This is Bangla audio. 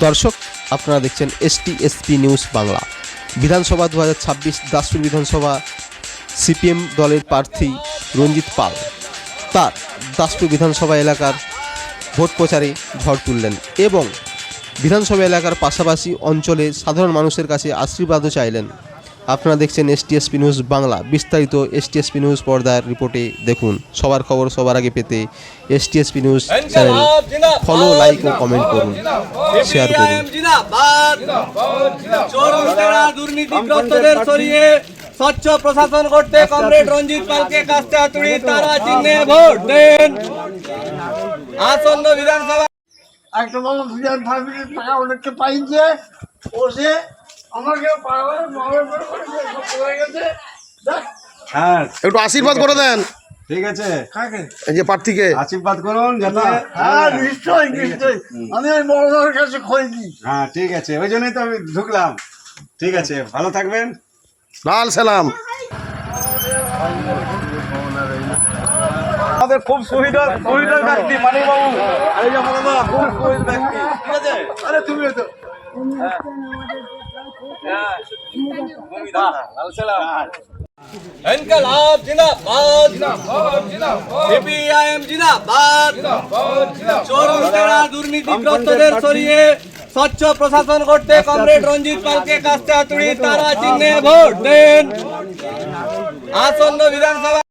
দর্শক, আপনারা দেখছেন STSP নিউজ বাংলা। বিধানসভা 2026 দাসপুর বিধানসভা সিপিএম দলের প্রার্থী রঞ্জিত পাল তার দাসপুর বিধানসভা এলাকার ভোট প্রচারে ঝড় তুললেন এবং বিধানসভা এলাকার পাশাপাশি অঞ্চলে সাধারণ মানুষের কাছে আশীর্বাদও চাইলেন। আপনারা দেখছেন STSP নিউজ বাংলা। বিস্তারিত STSP নিউজ পর্দার রিপোর্টে দেখুন। সবার খবর সবার আগে পেতে STSP news channel follow, like ও কমেন্ট করুন, শেয়ার করুন। দুর্নীতিগ্রস্তদের সরিয়ে স্বচ্ছ প্রশাসন করতে কমরেড রঞ্জিত পালকে কাস্তে হাতুড়ি তারা চিহ্নে ভোট দেন। আসন্ন বিধানসভা একটা মানুষ বিধান ফ্যামিলির টাকা অনেককে পাইছে, বসে আমাকে হ্যাঁ, একটু আশীর্বাদ করে দেন। ঠিক আছে, এই যে প্রার্থীকে আশীর্বাদ করুন যাতে। হ্যাঁ নিশ্চয়ই নিশ্চয়ই, আমি ওই বড়দের কাছে খোঁজ দিই। হ্যাঁ ঠিক আছে, ওই জন্যই তো আমি ঢুকলাম। ঠিক আছে, ভালো থাকবেন। লাল সালাম। আমাদের খুব সুবিধার ব্যক্তি মানিক বাবু, এই যে আমাদের খুব সুবিধার ব্যক্তি। ঠিক আছে, আরে তুমি তো ইনকলাব জিন্দাবাদ, সিপিআইএম জিন্দাবাদ। চোর লুটেরা দুর্নীতিগ্রস্তদের সরিয়ে স্বচ্ছ প্রশাসন করতে কমরেড রঞ্জিত পালকে কাস্তে হাতুড়ি তারা চিহ্নে ভোট দেন। আসন্ন বিধানসভা